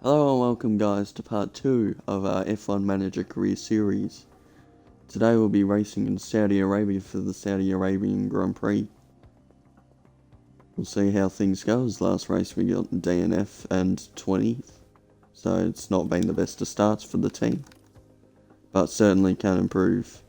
Hello and welcome guys to part 2 of our F1 Manager career series. Today we'll be racing in Saudi Arabia for the Saudi Arabian Grand Prix. We'll see how things go, as last race we got DNF and 20th, so it's not been the best of starts for the team, but certainly can improve.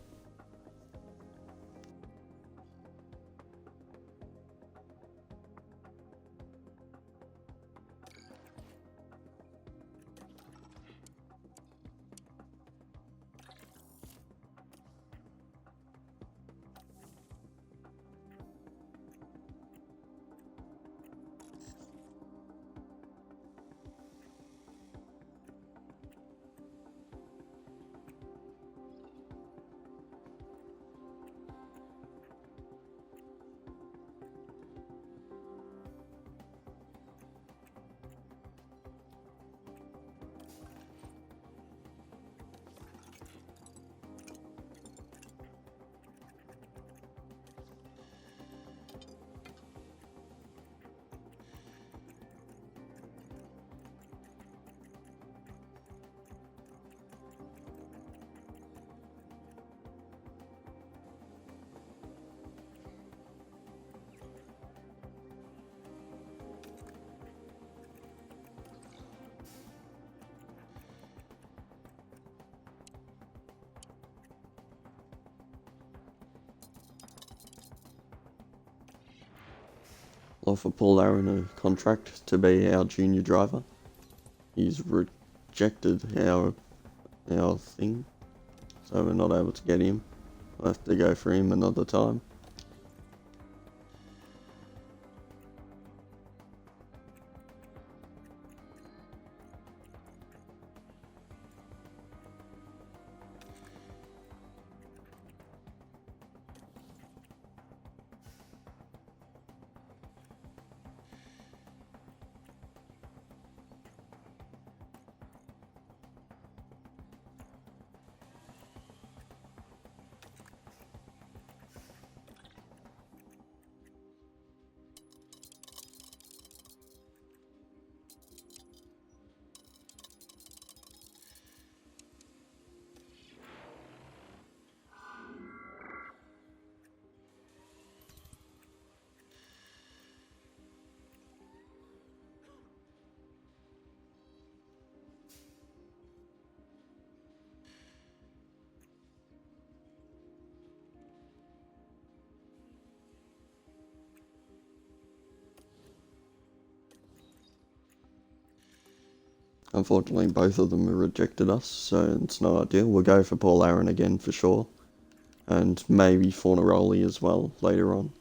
Offer Paul Aaron a contract to be our junior driver. He's rejected our thing, so we're not able to get him. We'll have to go for him another time. Unfortunately, both of them have rejected us, so it's not ideal. We'll go for Paul Aaron again for sure, and maybe Fornaroli as well later on.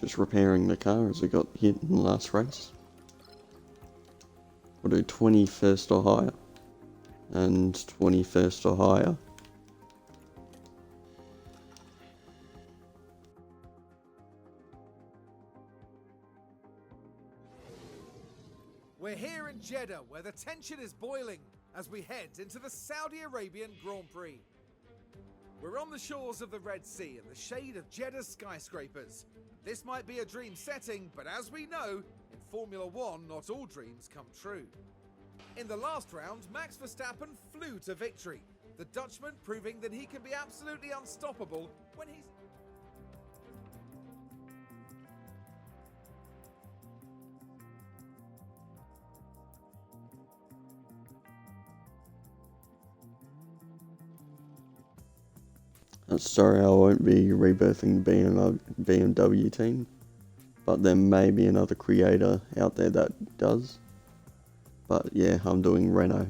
Just repairing the car as it got hit in the last race. We'll do 21st or higher. And 21st or higher. We're here in Jeddah, where the tension is boiling as we head into the Saudi Arabian Grand Prix. We're on the shores of the Red Sea in the shade of Jeddah's skyscrapers. This might be a dream setting, but as we know, in Formula One, not all dreams come true. In the last round, Max Verstappen flew to victory, the Dutchman proving that he can be absolutely unstoppable when he's... Sorry, I won't be rebirthing the BMW team, but there may be another creator out there that does. But yeah, I'm doing Renault.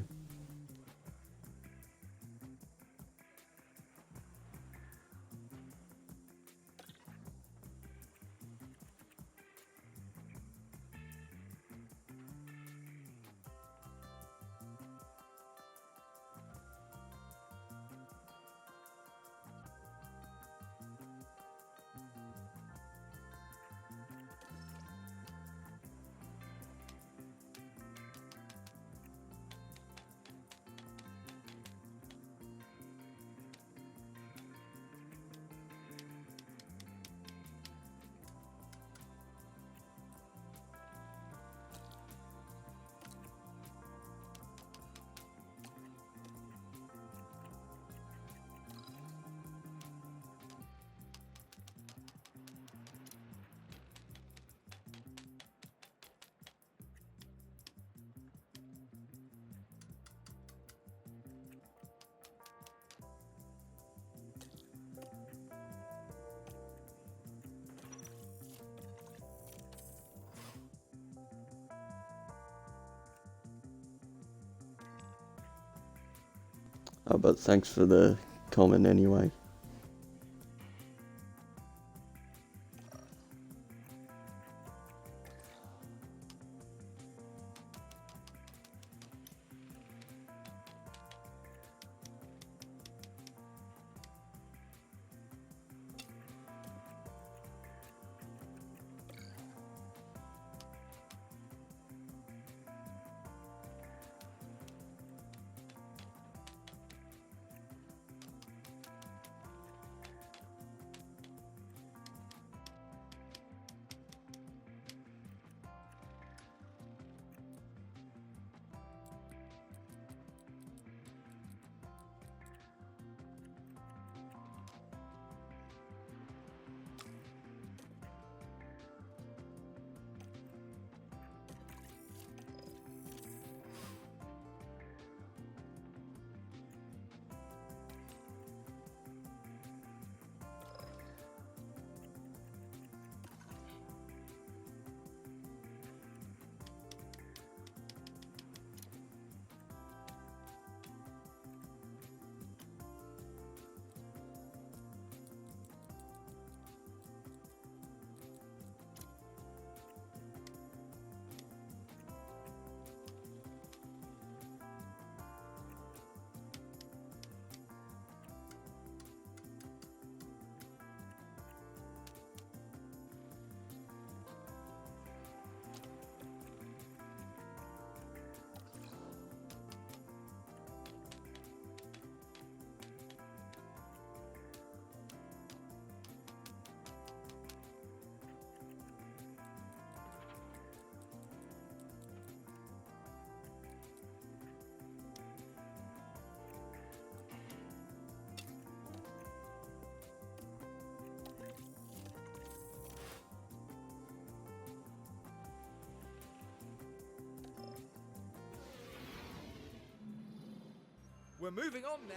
But thanks for the comment anyway. We're moving on now.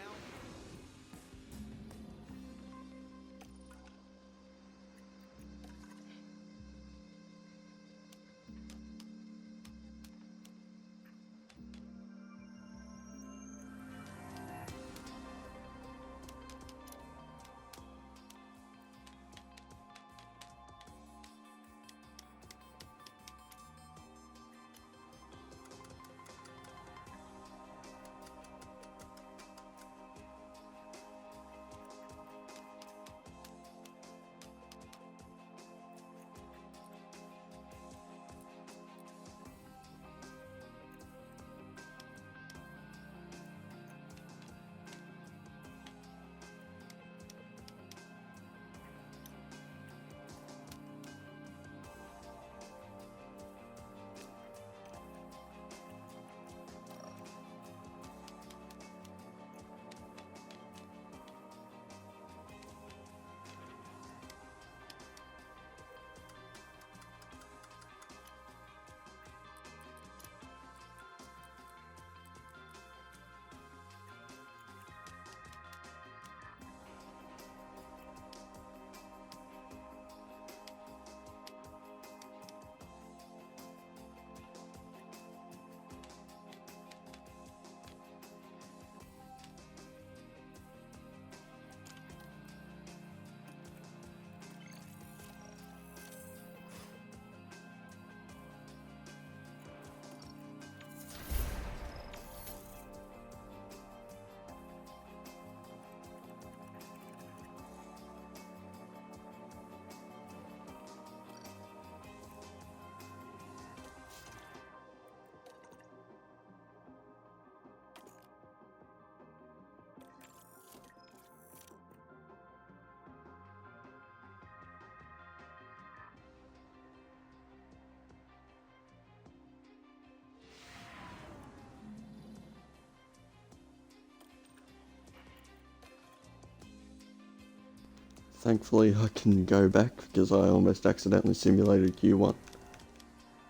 Thankfully I can go back because I almost accidentally simulated Q1.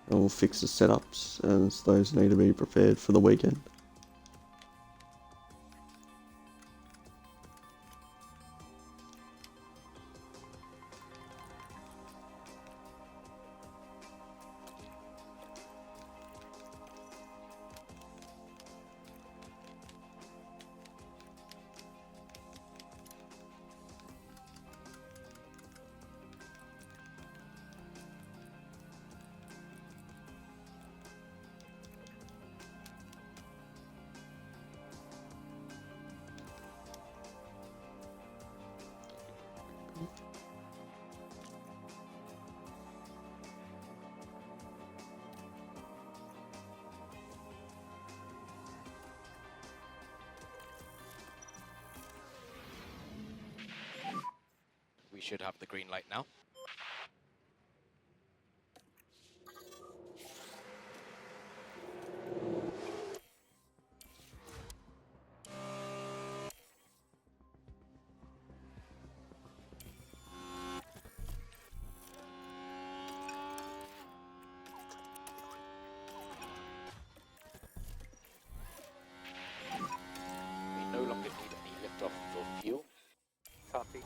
And we'll fix the setups as those need to be prepared for the weekend. We should have the green light now. We no longer need any liftoff for fuel. Copy.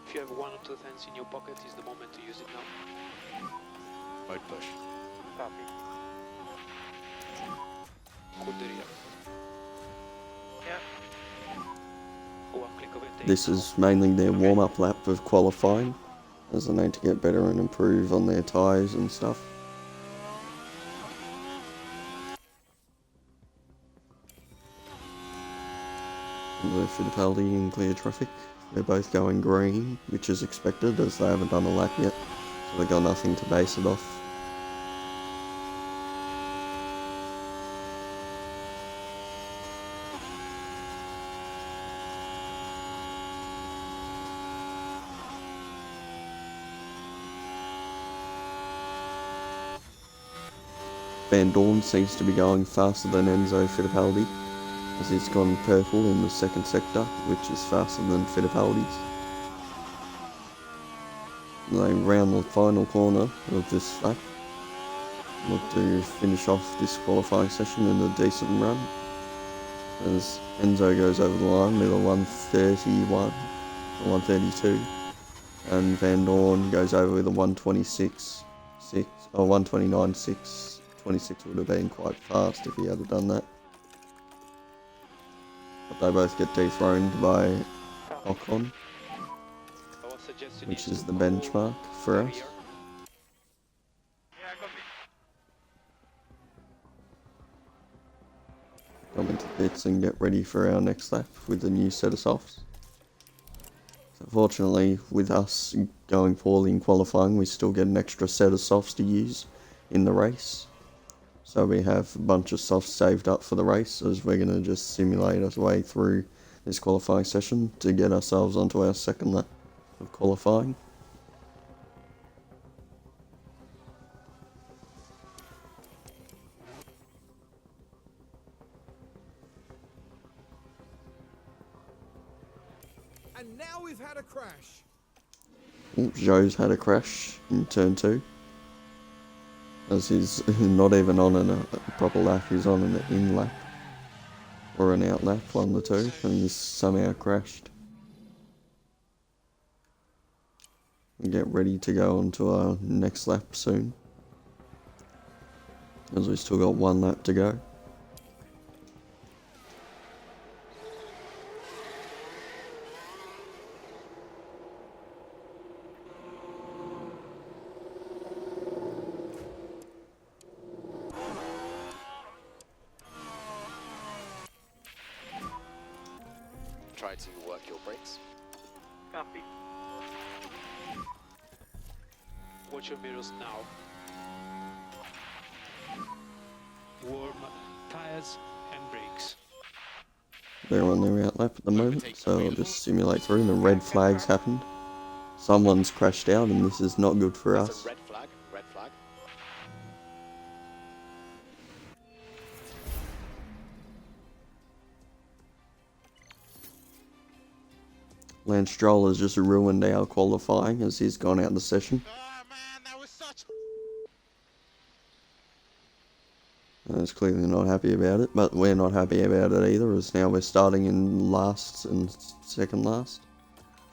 If you have 1 or 2 cents in your pocket, is the moment to use it now. Mode push. Copy. Scuderia. Yeah. 1 click of it. This is mainly their warm-up lap of qualifying, as they need to get better and improve on their tyres and stuff. The Fittipaldi and clear traffic, they're both going green, which is expected as they haven't done a lap yet, so they've got nothing to base it off. Van Dorn seems to be going faster than Enzo Fittipaldi, as he's gone purple in the second sector, which is faster than Fittipaldi's. They round the final corner of this lap, look to finish off this qualifying session in a decent run, as Enzo goes over the line with a 131, a 132, and Van Dorn goes over with a 126.6, or 129.6. 26 would have been quite fast if he had done that. But they both get dethroned by Ocon, which is the benchmark for us. Come into pits and get ready for our next lap with the new set of softs. So fortunately, with us going poorly in qualifying, we still get an extra set of softs to use in the race. So we have a bunch of softs saved up for the race, as we're going to just simulate our way through this qualifying session to get ourselves onto our second lap of qualifying. And now we've had a crash. Joe's had a crash in turn 2. As he's not even on a proper lap, he's on an in lap. Or an out lap, one of the two, and he's somehow crashed. We get ready to go on to our next lap soon, as we've still got 1 lap to go. Try to work your brakes. Copy. Watch your mirrors now. Warm tires and brakes. They're on their out lap at the moment, so I'll just simulate through, and the red flags happened. Someone's crashed out, and this is not good for That's us. a red flag, red flag. Lance Stroll has just ruined our qualifying as he's gone out of the session. Oh man, that was such. He's clearly not happy about it, but we're not happy about it either, as now we're starting in last and second last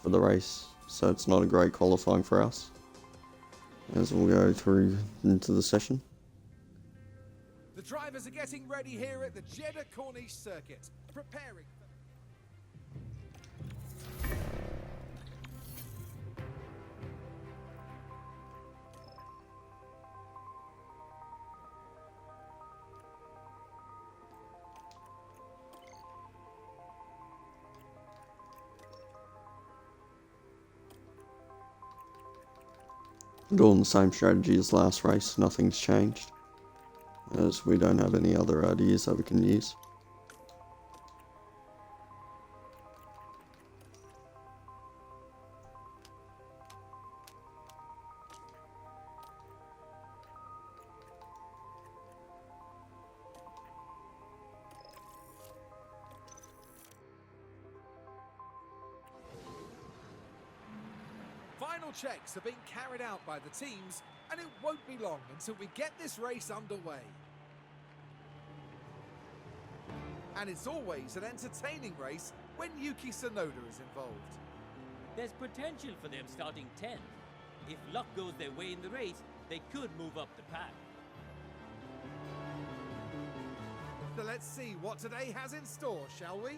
for the race, so it's not a great qualifying for us as we'll go through into the session. The drivers are getting ready here at the Jeddah Corniche circuit, preparing. Doing the same strategy as last race, nothing's changed, as we don't have any other ideas that we can use. Final checks are being carried out by the teams, and it won't be long until we get this race underway. And it's always an entertaining race when Yuki Tsunoda is involved. There's potential for them starting 10th. If luck goes their way in the race, they could move up the pack. So let's see what today has in store, shall we?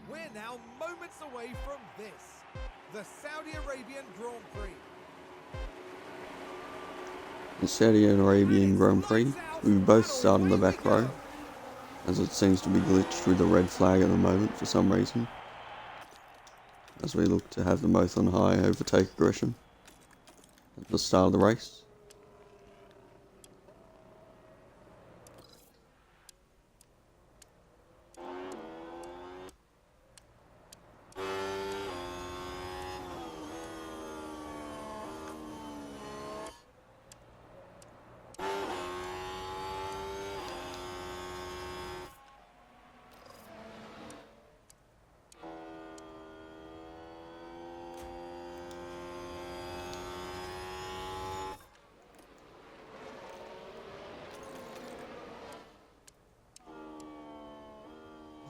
We're now moments away from this, the Saudi Arabian Grand Prix. The Saudi Arabian Grand Prix, we both start in the back row, as it seems to be glitched with the red flag at the moment for some reason, as we look to have them both on high overtake aggression at the start of the race.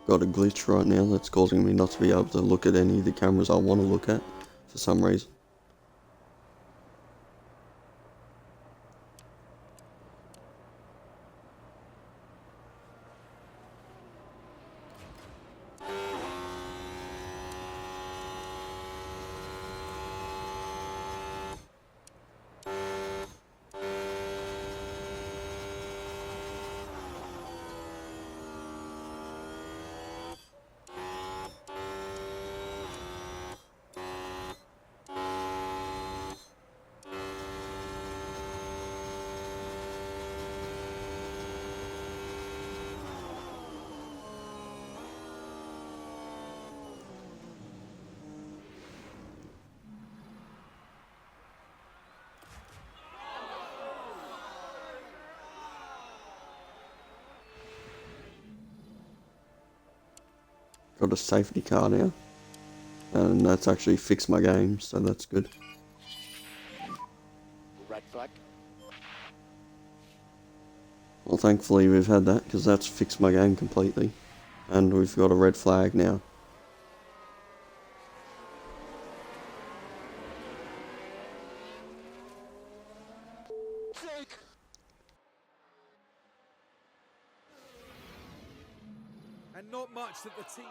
Got a glitch right now that's causing me not to be able to look at any of the cameras I want to look at for some reason. Got a safety car now, and that's actually fixed my game, so that's good. Red flag. Well, thankfully we've had that, because that's fixed my game completely, and we've got a red flag now. And not much that the team...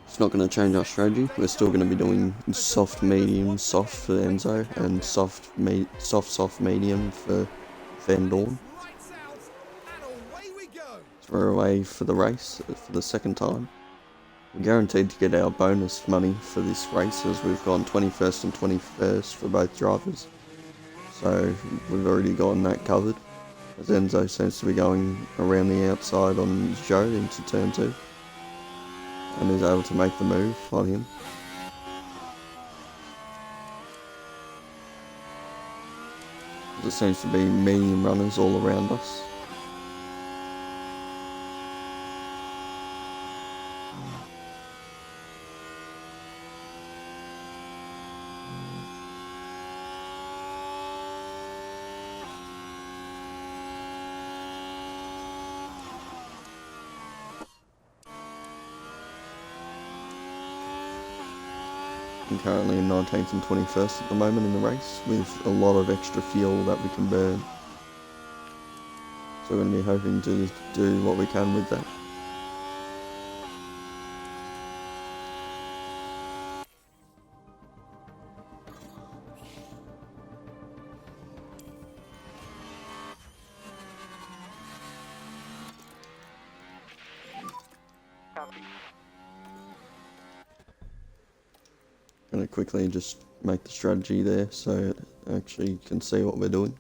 It's not going to change our strategy. We're still going to be doing soft, medium, soft for Enzo, and soft, medium for Van Dorn. Lights out, and away we go. So we're away for the race for the second time. We're guaranteed to get our bonus money for this race, as we've gone 21st and 21st for both drivers. So we've already gotten that covered. as Enzo seems to be going around the outside on Joe into turn 2 and is able to make the move on him. There seems to be medium runners all around us. I'm currently in 19th and 21st at the moment in the race with a lot of extra fuel that we can burn. So we're going to be hoping to do what we can with that. Going to quickly just make the strategy there so it actually can see what we're doing.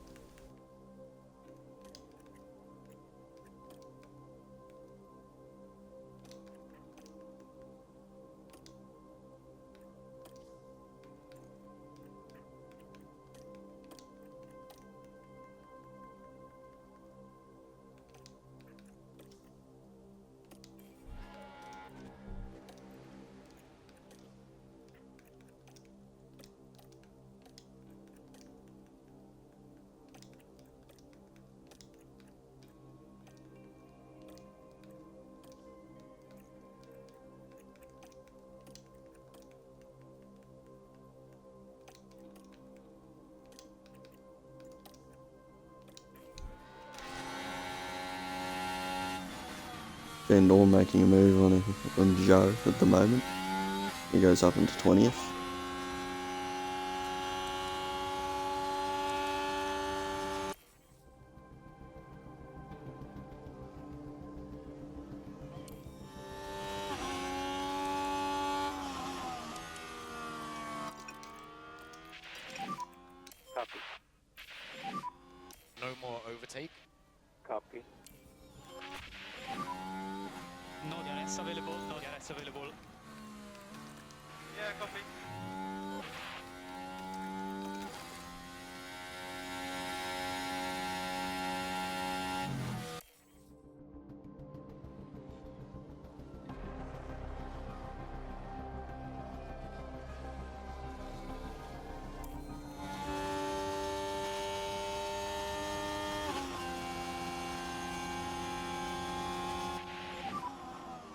Vendor making a move on Joe at the moment. He goes up into 20th. Copy. No more overtake. Copy. No DRS available, no DRS available. Yeah, copy.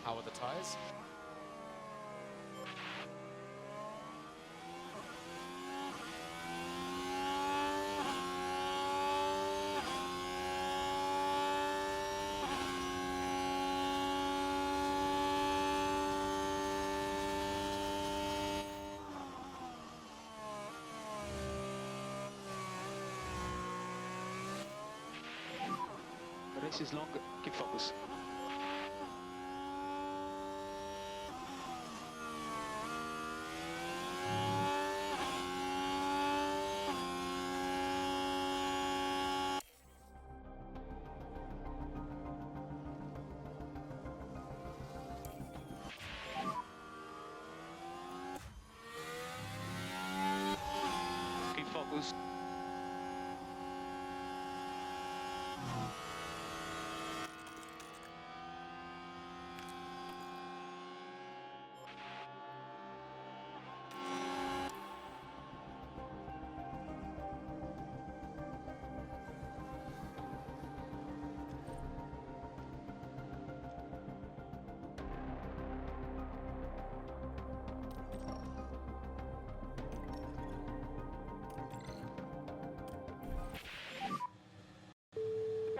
How are the tyres? The race is long, keep focus. Keep focus.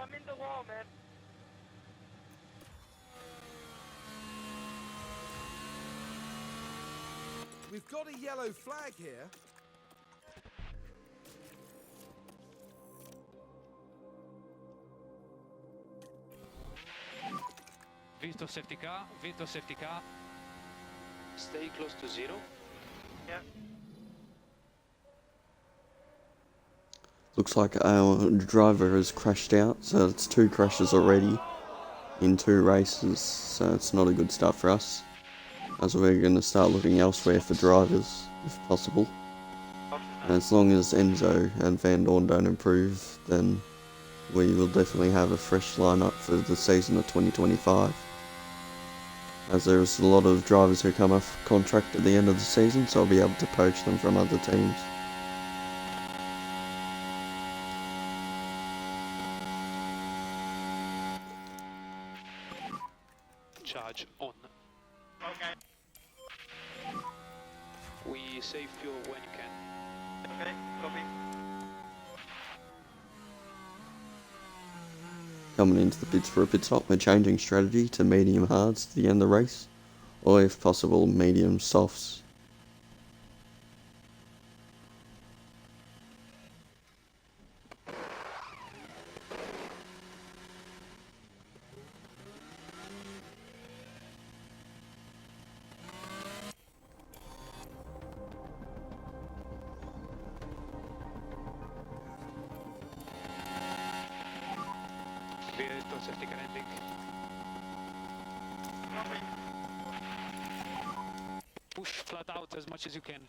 I'm in the wall, man. We've got a yellow flag here. Victor safety car, Victor safety car. Stay close to zero. Yeah. Looks like our driver has crashed out, so it's 2 crashes already in 2 races, so it's not a good start for us, as we're going to start looking elsewhere for drivers, if possible. And as long as Enzo and Van Dorn don't improve, then we will definitely have a fresh lineup for the season of 2025. As there's a lot of drivers who come off contract at the end of the season, so I'll be able to poach them from other teams. Charge on. Okay. We save fuel when you can. Okay, copy. Coming into the pits for a pit stop, we're changing strategy to medium hards to the end of the race, or if possible, medium softs. Vehicle safety car ending. Copy. Push flat out as much as you can.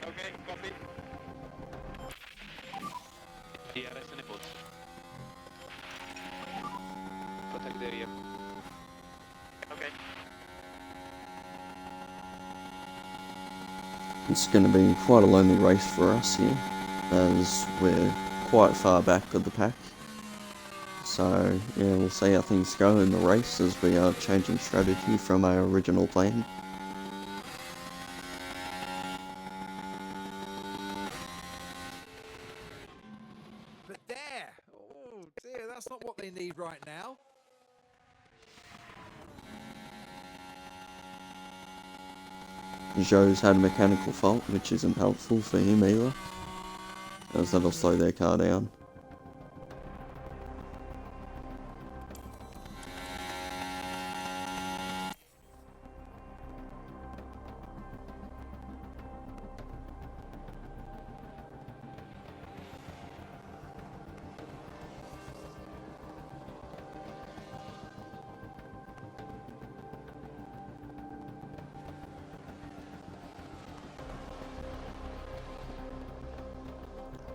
Okay, copy. DRS enabled. Protect the rear. Okay. It's going to be quite a lonely race for us here, as we're quite far back of the pack. So yeah, we'll see how things go in the race as we are changing strategy from our original plan. But there! Oh dear, that's not what they need right now. Joe's had a mechanical fault, which isn't helpful for him either, as that'll slow their car down.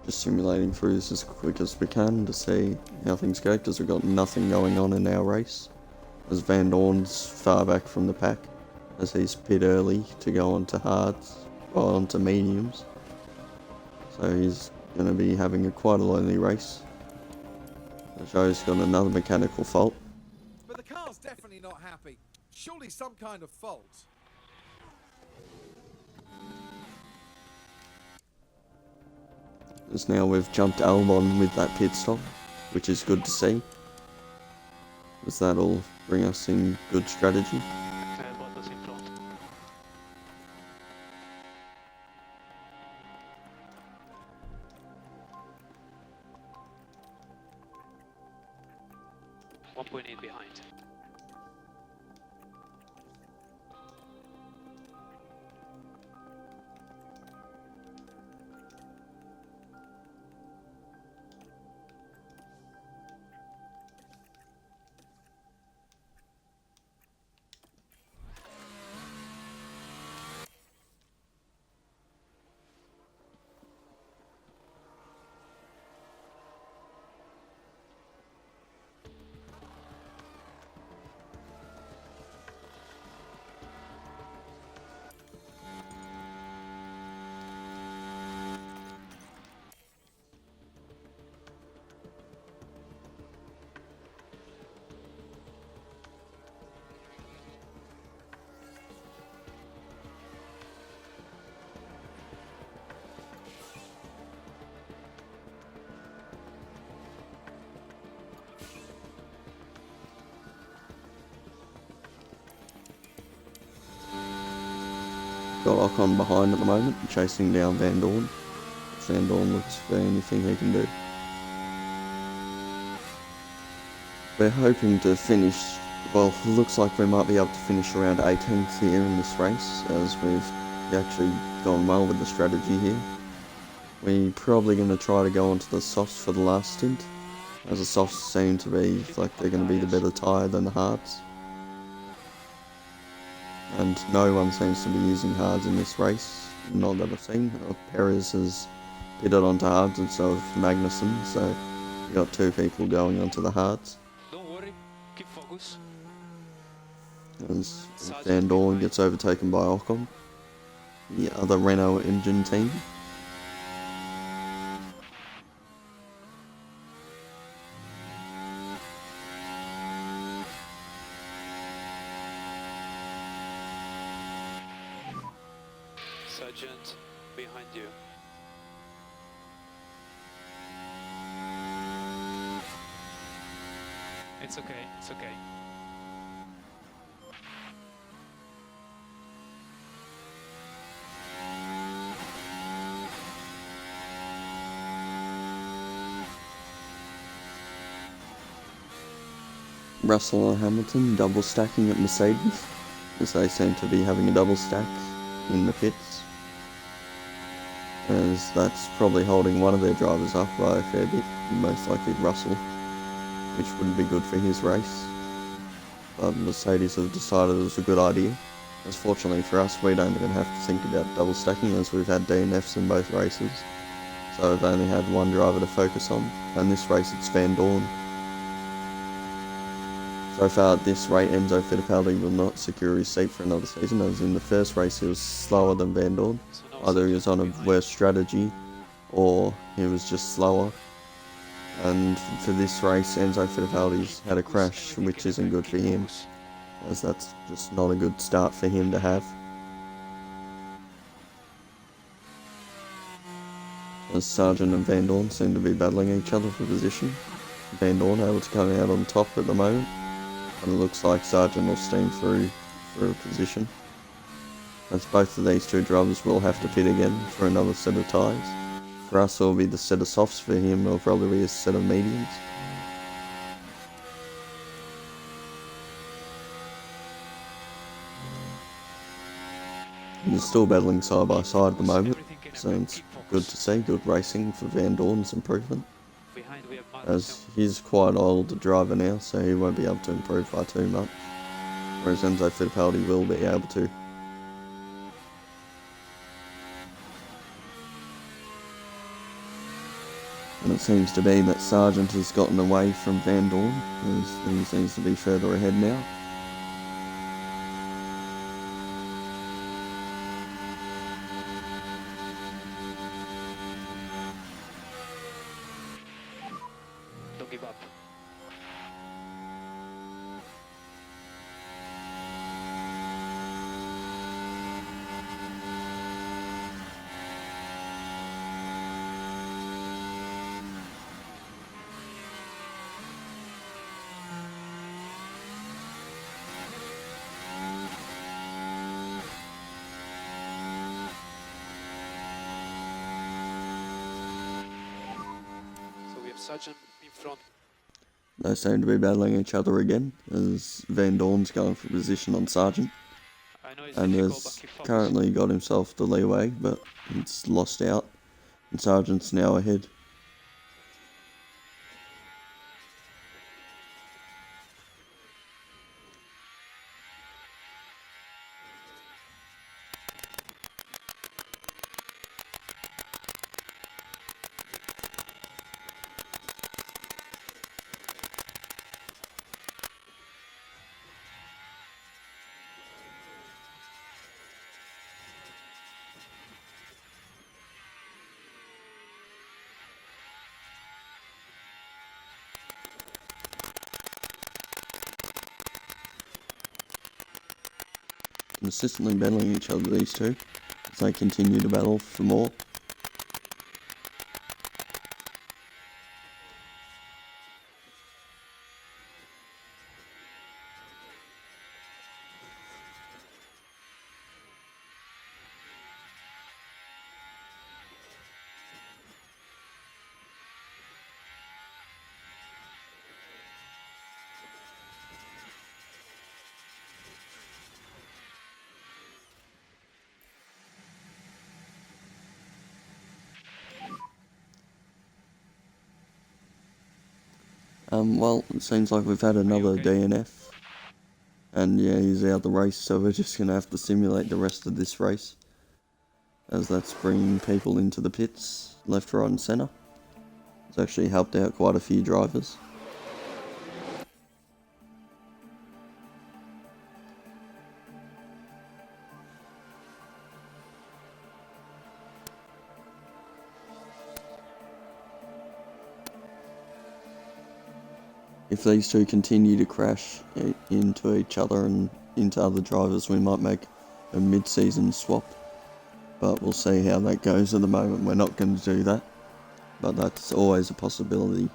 Just simulating through this as quick as we can to see how things go, because we've got nothing going on in our race, as Van Dorn's far back from the pack, as he's pit early to go onto hards, or onto mediums, so he's going to be having quite a lonely race. Joe's got another mechanical fault. But the car's definitely not happy. Surely some kind of fault. As now we've jumped Albon with that pit stop, which is good to see, as that'll bring us in good strategy. Bottas in front. .8 behind. Got Ocon behind at the moment, chasing down Van Dorn. Van Dorn looks for anything he can do. We're hoping to finish, well, looks like we might be able to finish around 18th here in this race, as we've actually gone well with the strategy here. We're probably going to try to go onto the softs for the last stint, as the softs seem to be like they're going to be the better tyre than the hards. And no one seems to be using hards in this race, not that I've seen. Perez has pitted onto hards instead of Magnussen, so you got two people going onto the hards. Don't worry, keep focus. As Van Dorn gets overtaken by Ocon, the other Renault engine team. Sergeant, behind you. It's okay, it's okay. Russell and Hamilton double stacking at Mercedes, as they seem to be having a double stack in the pits, as that's probably holding one of their drivers up by a fair bit, most likely Russell, which wouldn't be good for his race. But Mercedes have decided it was a good idea, as fortunately for us we don't even have to think about double stacking, as we've had DNFs in both races, so we've only had one driver to focus on, and this race it's Van Dorn. So far at this rate, Enzo Fittipaldi will not secure his seat for another season, as in the first race he was slower than Van Dorn. Either he was on a worse strategy, or he was just slower. And for this race, Enzo Fittipaldi's had a crash, which isn't good for him, as that's just not a good start for him to have. As Sargent and Van Dorn seem to be battling each other for position. Van Dorn able to come out on top at the moment. And it looks like Sargent will steam through for a position, as both of these two drivers will have to pit again for another set of tyres. For us it'll be the set of softs, for him it'll probably be a set of mediums. They're still battling side by side at the moment, so it's good to see, good racing for Van Dorn's improvement. Behind we have As he's quite an old driver now, so he won't be able to improve by too much, whereas Enzo Fittipaldi will be able to. And it seems to be that Sargent has gotten away from Van Dorn, as he seems to be further ahead now. Don't give up. So we have Sergeant in front. They seem to be battling each other again, as Van Dorn's going for position on Sargent, I know it's and difficult, but has keep focus. currently got himself the leeway, but it's lost out, and Sargent's now ahead. Consistently battling each other, these two, as they continue to battle for more. Well, it seems like we've had another okay? DNF. And yeah, he's out the race, so we're just going to have to simulate the rest of this race. As that's bringing people into the pits, left, right and centre. It's actually helped out quite a few drivers. If these two continue to crash into each other and into other drivers, we might make a mid-season swap. But we'll see how that goes. At the moment, we're not going to do that. But that's always a possibility.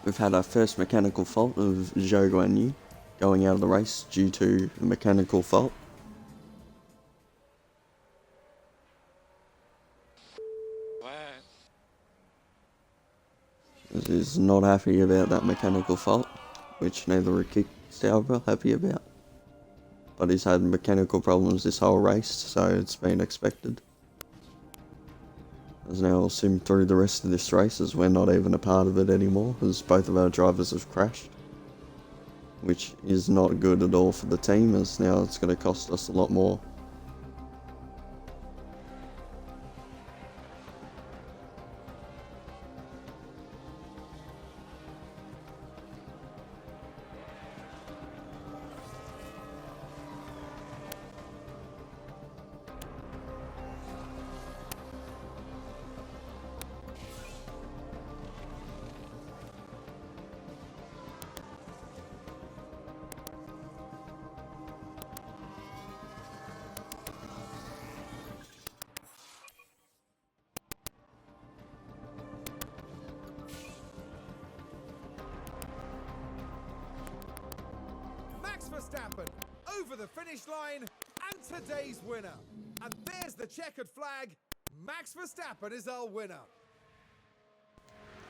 We've had our first mechanical fault of Zhou Guanyu going out of the race due to a mechanical fault. Is not happy about that mechanical fault, which neither are Kickstarter happy about. But he's had mechanical problems this whole race, so it's been expected. As now we'll sim through the rest of this race, as we're not even a part of it anymore, as both of our drivers have crashed. Which is not good at all for the team, as now it's going to cost us a lot more. Max Verstappen over the finish line and today's winner. And there's the checkered flag. Max Verstappen is our winner.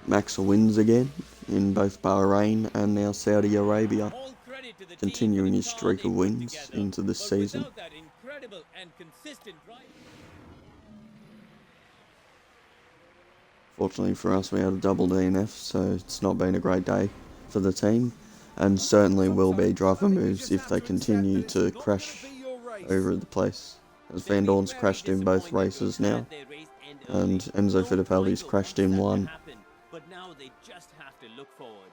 Max wins again in both Bahrain and now Saudi Arabia, All credit to the team continuing for the his car streak they of put wins together. into this But season. without that incredible and consistent driving. Fortunately for us, we had a double DNF, so it's not been a great day for the team, and certainly will be driver moves if they continue to crash over the place. As Van Dorn's crashed in both races now, and Enzo Fittipaldi's crashed in one. But now they just have to look forward.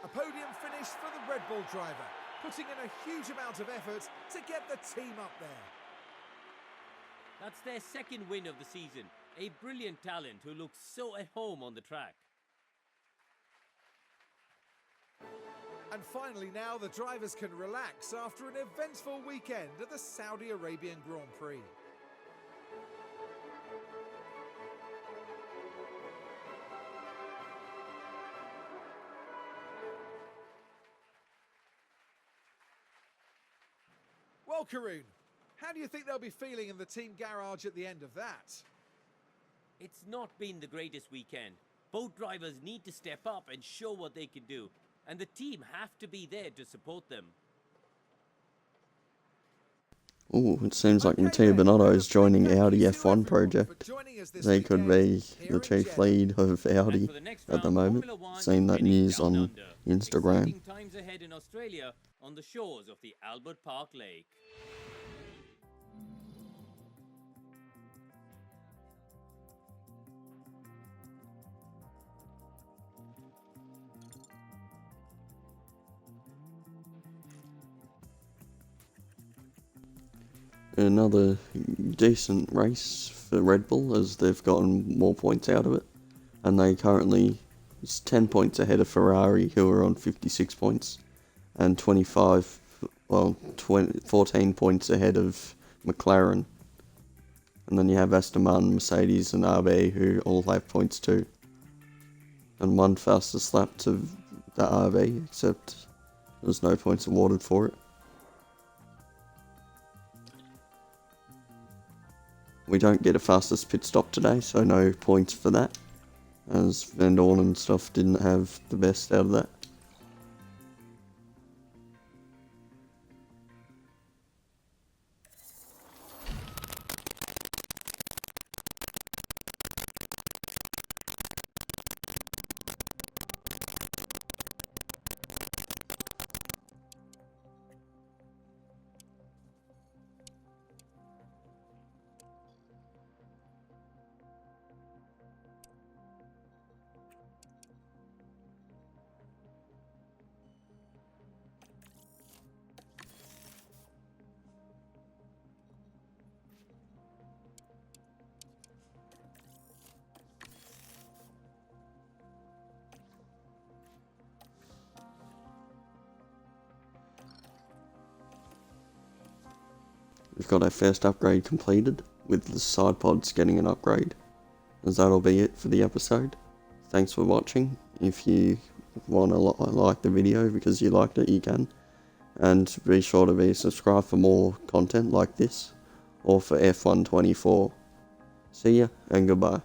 A podium finish for the Red Bull driver, putting in a huge amount of effort to get the team up there. That's their second win of the season. A brilliant talent who looks so at home on the track. And finally now the drivers can relax after an eventful weekend at the Saudi Arabian Grand Prix. Well, Karun, how do you think they'll be feeling in the team garage at the end of that? It's not been the greatest weekend. Both drivers need to step up and show what they can do. And the team have to be there to support them. Ooh, it seems like Matteo Binotto is joining Audi F1 project. They could be the chief lead of Audi at the moment. Seen that news on Instagram. Exciting times ahead in Australia on the shores of the Albert Park Lake. Another decent race for Red Bull, as they've gotten more points out of it, and they currently is 10 points ahead of Ferrari, who are on 56 points, and 14 points ahead of McLaren, And then you have Aston Martin, Mercedes and RB who all have points too. And one fastest lap to the RB, except there's no points awarded for it. We don't get a fastest pit stop today, so no points for that, as Van Dorn and stuff didn't have the best out of that. We've got our first upgrade completed, with the side pods getting an upgrade, as that'll be it for the episode. Thanks for watching. If you want to like the video because you liked it, you can. And be sure to be subscribed for more content like this, or for F124. See ya, and goodbye.